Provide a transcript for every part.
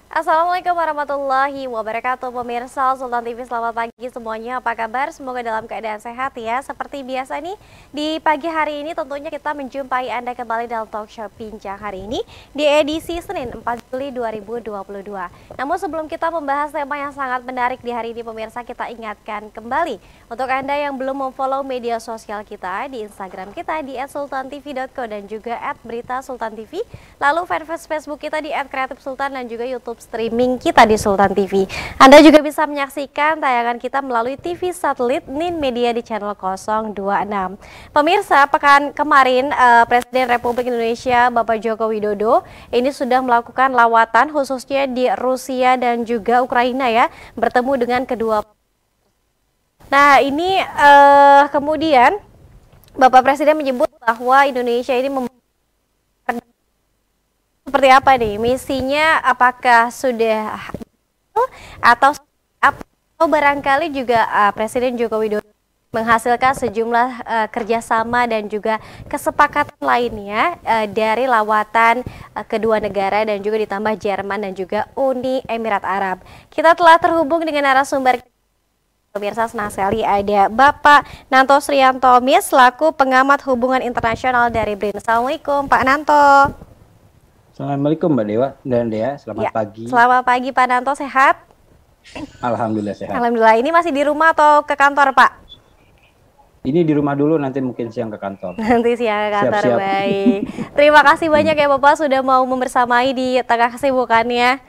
Assalamualaikum warahmatullahi wabarakatuh. Pemirsa Sultan TV, selamat pagi semuanya. Apa kabar? Semoga dalam keadaan sehat ya. Seperti biasa nih, di pagi hari ini tentunya kita menjumpai Anda kembali dalam talk show Bincang hari ini di edisi Senin 4 Juli 2022. Namun sebelum kita membahas tema yang sangat menarik di hari ini, pemirsa, kita ingatkan kembali untuk Anda yang belum memfollow media sosial kita di Instagram kita di @sultantv.co dan juga @beritasultantv. Lalu fanpage Facebook kita di @kreatifsultan dan juga YouTube streaming kita di Sultan TV. Anda juga bisa menyaksikan tayangan kita melalui TV satelit Nin Media di channel 026. Pemirsa, pekan kemarin Presiden Republik Indonesia Bapak Joko Widodo ini sudah melakukan lawatan khususnya di Rusia dan juga Ukraina ya, bertemu dengan kedua. Nah, ini kemudian Bapak Presiden menyebut bahwa Indonesia ini seperti apa nih misinya, apakah sudah atau barangkali juga Presiden Joko Widodo menghasilkan sejumlah kerjasama dan juga kesepakatan lainnya dari lawatan kedua negara dan juga ditambah Jerman dan juga Uni Emirat Arab. Kita telah terhubung dengan narasumber. Pemirsa, senang sekali ada Bapak Nanto Sriantomis selaku pengamat hubungan internasional dari BRIN. Assalamualaikum Pak Nanto. Assalamualaikum Mbak Dewa dan Dea, selamat pagi. Selamat pagi Pak Nanto, sehat? Alhamdulillah sehat. Alhamdulillah. Ini masih di rumah atau ke kantor Pak? Ini di rumah dulu, nanti mungkin siang ke kantor. Nanti siang ke kantor. Siap-siap. Baik. Terima kasih banyak ya Bapak sudah mau membersamai di tengah kesibukannya.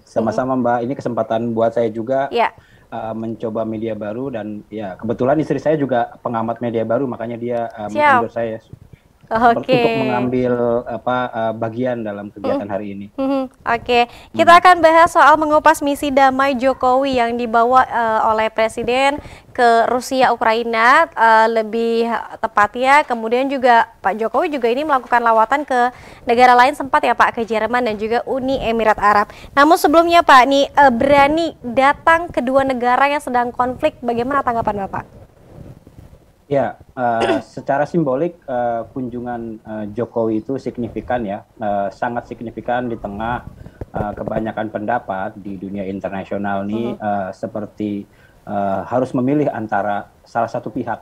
Sama-sama Mbak, ini kesempatan buat saya juga Ya. Mencoba media baru dan ya kebetulan istri saya juga pengamat media baru, makanya dia Siap. mengundur saya Oke. untuk mengambil bagian dalam kegiatan hari ini. Oke, kita akan bahas soal mengupas misi damai Jokowi yang dibawa oleh Presiden ke Rusia Ukraina, lebih tepatnya. Kemudian juga Pak Jokowi juga ini melakukan lawatan ke negara lain, sempat ya Pak, ke Jerman dan juga Uni Emirat Arab. Namun sebelumnya Pak, nih berani datang ke dua negara yang sedang konflik, bagaimana tanggapan Bapak? Ya, secara simbolik kunjungan Jokowi itu signifikan ya, sangat signifikan di tengah kebanyakan pendapat di dunia internasional nih seperti harus memilih antara salah satu pihak,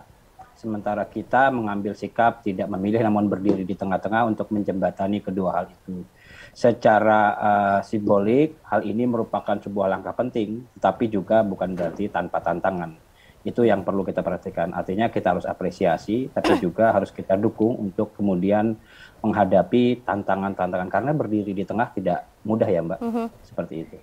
sementara kita mengambil sikap tidak memilih namun berdiri di tengah-tengah untuk menjembatani kedua hal itu. Secara simbolik, hal ini merupakan sebuah langkah penting, tetapi juga bukan berarti tanpa tantangan. Itu yang perlu kita perhatikan. Artinya kita harus apresiasi, tapi juga harus kita dukung untuk kemudian menghadapi tantangan-tantangan. Karena berdiri di tengah tidak mudah ya Mbak, seperti itu.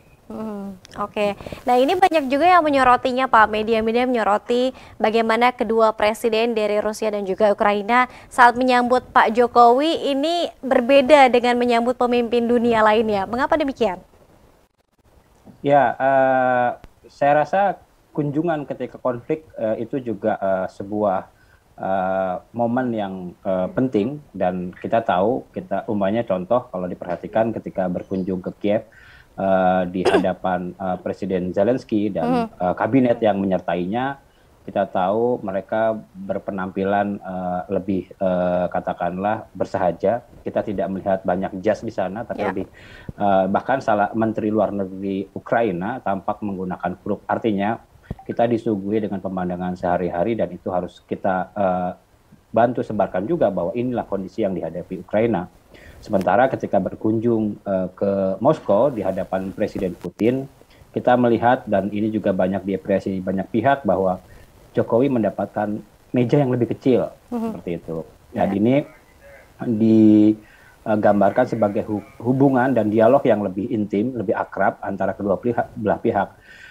Oke, nah ini banyak juga yang menyorotinya Pak, media-media menyoroti bagaimana kedua presiden dari Rusia dan juga Ukraina saat menyambut Pak Jokowi ini berbeda dengan menyambut pemimpin dunia lainnya. Mengapa demikian? Ya, saya rasa kunjungan ketika konflik itu juga sebuah momen yang penting, dan kita tahu, kita umpamanya contoh kalau diperhatikan ketika berkunjung ke Kiev di hadapan Presiden Zelensky dan kabinet yang menyertainya, kita tahu mereka berpenampilan lebih katakanlah bersahaja. Kita tidak melihat banyak jas di sana, tapi lebih bahkan salah Menteri Luar Negeri Ukraina tampak menggunakan kruk. Artinya kita disuguhi dengan pemandangan sehari-hari, dan itu harus kita bantu sebarkan juga bahwa inilah kondisi yang dihadapi Ukraina. Sementara ketika berkunjung ke Moskow di hadapan Presiden Putin, kita melihat, dan ini juga banyak diapresiasi banyak pihak, bahwa Jokowi mendapatkan meja yang lebih kecil, seperti itu. Dan ini digambarkan sebagai hubungan dan dialog yang lebih intim, lebih akrab antara kedua belah pihak.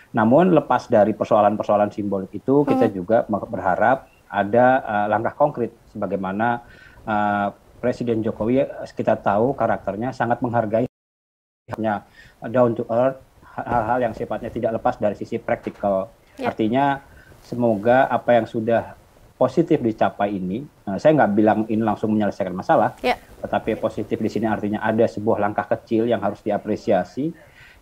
Namun lepas dari persoalan-persoalan simbolik itu, kita juga berharap ada langkah konkret, sebagaimana Presiden Jokowi kita tahu karakternya sangat menghargai down to earth, hal-hal yang sifatnya tidak lepas dari sisi praktikal. Artinya semoga apa yang sudah positif dicapai ini, saya nggak bilang ini langsung menyelesaikan masalah, tetapi positif di sini artinya ada sebuah langkah kecil yang harus diapresiasi.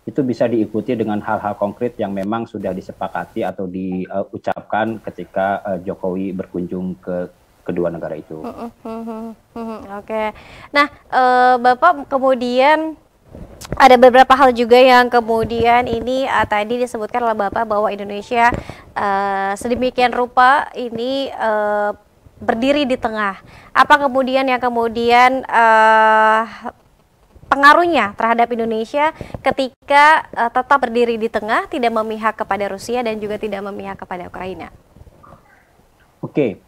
Itu bisa diikuti dengan hal-hal konkret yang memang sudah disepakati atau diucapkan ketika Jokowi berkunjung ke kedua negara itu. Oke. Nah, Bapak kemudian ada beberapa hal juga yang kemudian ini tadi disebutkan oleh Bapak bahwa Indonesia sedemikian rupa ini berdiri di tengah. Apa kemudian yang kemudian pengaruhnya terhadap Indonesia ketika tetap berdiri di tengah, tidak memihak kepada Rusia dan juga tidak memihak kepada Ukraina? Oke,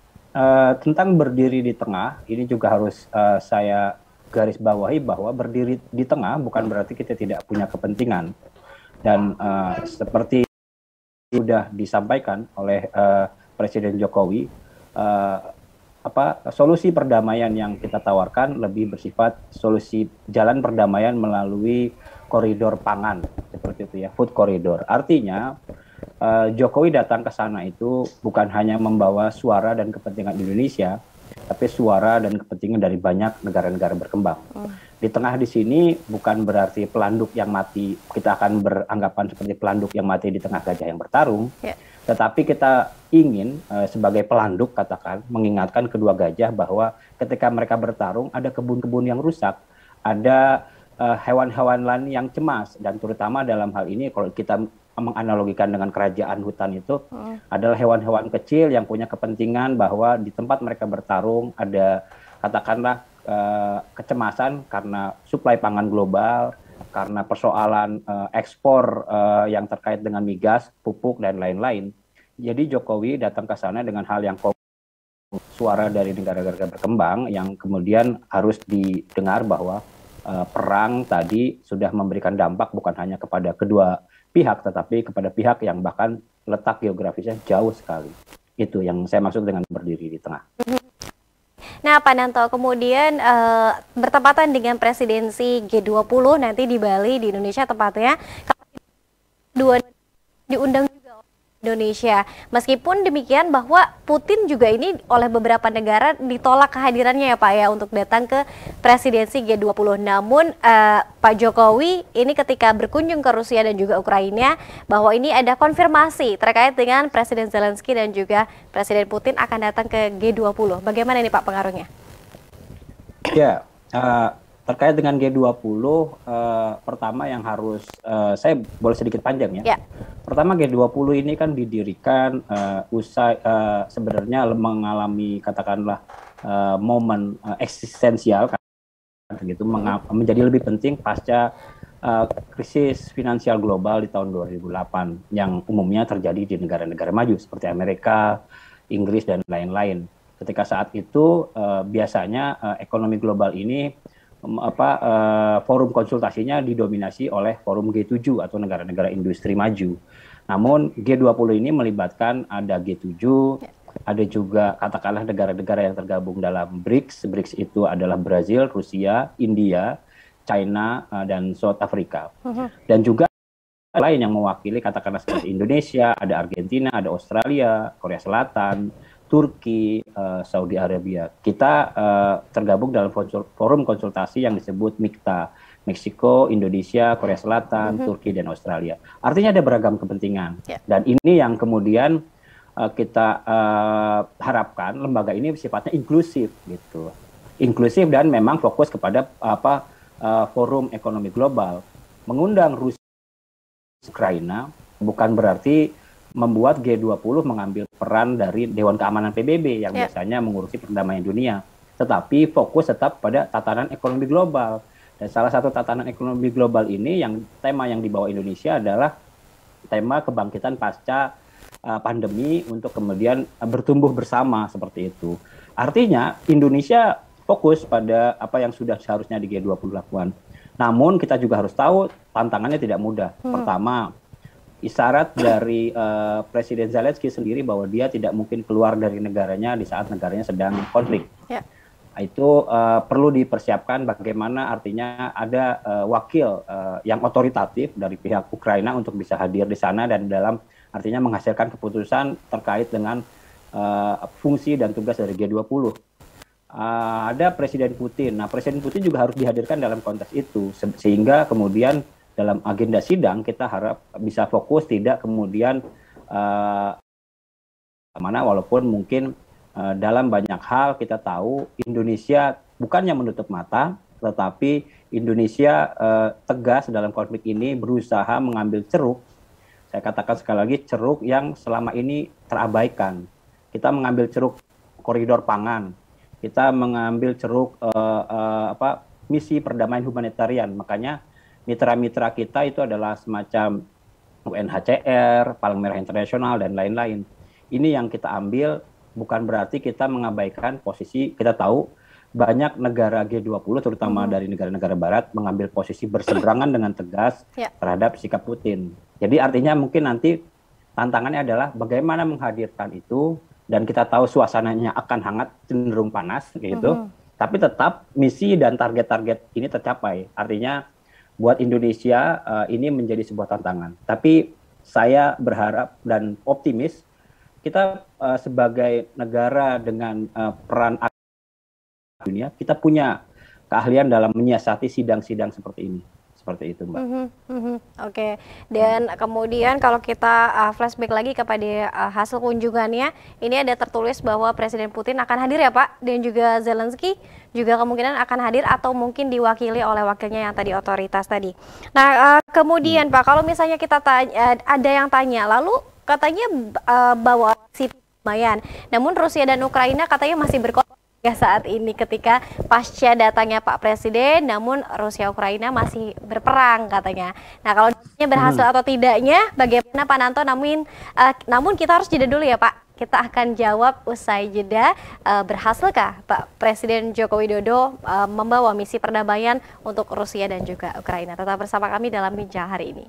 tentang berdiri di tengah, ini juga harus saya garis bawahi bahwa berdiri di tengah bukan berarti kita tidak punya kepentingan. Dan seperti sudah disampaikan oleh Presiden Jokowi, solusi perdamaian yang kita tawarkan lebih bersifat solusi jalan perdamaian melalui koridor pangan, seperti itu ya, food corridor. Artinya Jokowi datang ke sana itu bukan hanya membawa suara dan kepentingan Indonesia, tapi suara dan kepentingan dari banyak negara-negara berkembang. Di tengah di sini bukan berarti pelanduk yang mati, kita akan beranggapan seperti pelanduk yang mati di tengah gajah yang bertarung, tetapi kita ingin sebagai pelanduk, katakan, mengingatkan kedua gajah bahwa ketika mereka bertarung ada kebun-kebun yang rusak, ada hewan-hewan lain yang cemas, dan terutama dalam hal ini kalau kita menganalogikan dengan kerajaan hutan itu adalah hewan-hewan kecil yang punya kepentingan bahwa di tempat mereka bertarung ada katakanlah kecemasan karena suplai pangan global, karena persoalan ekspor yang terkait dengan migas, pupuk dan lain-lain. Jadi Jokowi datang ke sana dengan hal yang suara dari negara-negara berkembang yang kemudian harus didengar bahwa perang tadi sudah memberikan dampak bukan hanya kepada kedua pihak, tetapi kepada pihak yang bahkan letak geografisnya jauh sekali. Itu yang saya maksud dengan berdiri di tengah. Nah, Pak Nanto, kemudian bertepatan dengan presidensi G20 nanti di Bali, di Indonesia tepatnya, dua diundang juga oleh Indonesia. Meskipun demikian bahwa Putin juga ini oleh beberapa negara ditolak kehadirannya ya Pak ya untuk datang ke presidensi G20. Namun Pak Jokowi ini ketika berkunjung ke Rusia dan juga Ukraina bahwa ini ada konfirmasi terkait dengan Presiden Zelensky dan juga Presiden Putin akan datang ke G20. Bagaimana ini Pak pengaruhnya? Ya, terkait dengan G20, pertama yang harus, saya boleh sedikit panjang ya. Pertama G20 ini kan didirikan usai sebenarnya mengalami katakanlah momen eksistensial gitu, menjadi lebih penting pasca krisis finansial global di tahun 2008 yang umumnya terjadi di negara-negara maju seperti Amerika, Inggris dan lain-lain. Ketika saat itu biasanya ekonomi global ini forum konsultasinya didominasi oleh forum G7 atau negara-negara industri maju. Namun G20 ini melibatkan ada G7, ada juga katakanlah negara-negara yang tergabung dalam BRICS. BRICS itu adalah Brazil, Rusia, India, China, dan South Africa. Dan juga lain yang mewakili katakanlah seperti Indonesia, ada Argentina, ada Australia, Korea Selatan, Turki, Saudi Arabia. Kita tergabung dalam forum konsultasi yang disebut MIKTA, Meksiko, Indonesia, Korea Selatan, Turki, dan Australia. Artinya ada beragam kepentingan. Dan ini yang kemudian kita harapkan lembaga ini sifatnya inklusif, gitu. Inklusif dan memang fokus kepada forum ekonomi global. Mengundang Rusia, Ukraina bukan berarti membuat G20 mengambil peran dari Dewan Keamanan PBB yang biasanya mengurusi perdamaian dunia, tetapi fokus tetap pada tatanan ekonomi global. Dan salah satu tatanan ekonomi global ini yang tema yang dibawa Indonesia adalah tema kebangkitan pasca pandemi untuk kemudian bertumbuh bersama seperti itu. Artinya Indonesia fokus pada apa yang sudah seharusnya di G20 lakukan. Namun kita juga harus tahu tantangannya tidak mudah. Pertama, isyarat dari Presiden Zelensky sendiri bahwa dia tidak mungkin keluar dari negaranya di saat negaranya sedang konflik. Itu perlu dipersiapkan bagaimana artinya ada wakil yang otoritatif dari pihak Ukraina untuk bisa hadir di sana dan dalam artinya menghasilkan keputusan terkait dengan fungsi dan tugas dari G20. Ada Presiden Putin. Nah, Presiden Putin juga harus dihadirkan dalam konteks itu sehingga kemudian dalam agenda sidang kita harap bisa fokus tidak kemudian walaupun mungkin dalam banyak hal kita tahu Indonesia bukannya menutup mata tetapi Indonesia tegas dalam konflik ini berusaha mengambil ceruk. Saya katakan sekali lagi, ceruk yang selama ini terabaikan. Kita mengambil ceruk koridor pangan, kita mengambil ceruk misi perdamaian humanitarian. Makanya mitra-mitra kita itu adalah semacam UNHCR, Palang Merah Internasional, dan lain-lain. Ini yang kita ambil, bukan berarti kita mengabaikan posisi. Kita tahu banyak negara G20, terutama dari negara-negara Barat, mengambil posisi berseberangan dengan tegas terhadap sikap Putin. Jadi artinya mungkin nanti tantangannya adalah bagaimana menghadirkan itu, dan kita tahu suasananya akan hangat, cenderung panas, gitu. Tapi tetap misi dan target-target ini tercapai. Artinya buat Indonesia ini menjadi sebuah tantangan. Tapi saya berharap dan optimis kita sebagai negara dengan peran dunia, kita punya keahlian dalam menyiasati sidang-sidang seperti ini. Seperti itu, Mbak. Oke. Dan kemudian kalau kita flashback lagi kepada hasil kunjungannya, ini ada tertulis bahwa Presiden Putin akan hadir ya Pak, dan juga Zelensky juga kemungkinan akan hadir atau mungkin diwakili oleh wakilnya yang tadi otoritas tadi. Nah, kemudian Pak, kalau misalnya kita tanya, ada yang tanya, lalu katanya bahwa si lumayan, namun Rusia dan Ukraina katanya masih berkonflik saat ini ketika pasca datangnya Pak Presiden, namun Rusia Ukraina masih berperang katanya. Nah, kalau berhasil atau tidaknya, bagaimana Pak Nanto? Namun kita harus jeda dulu ya Pak. Kita akan jawab usai jeda. Berhasilkah Pak Presiden Joko Widodo membawa misi perdamaian untuk Rusia dan juga Ukraina? Tetap bersama kami dalam bincang hari ini.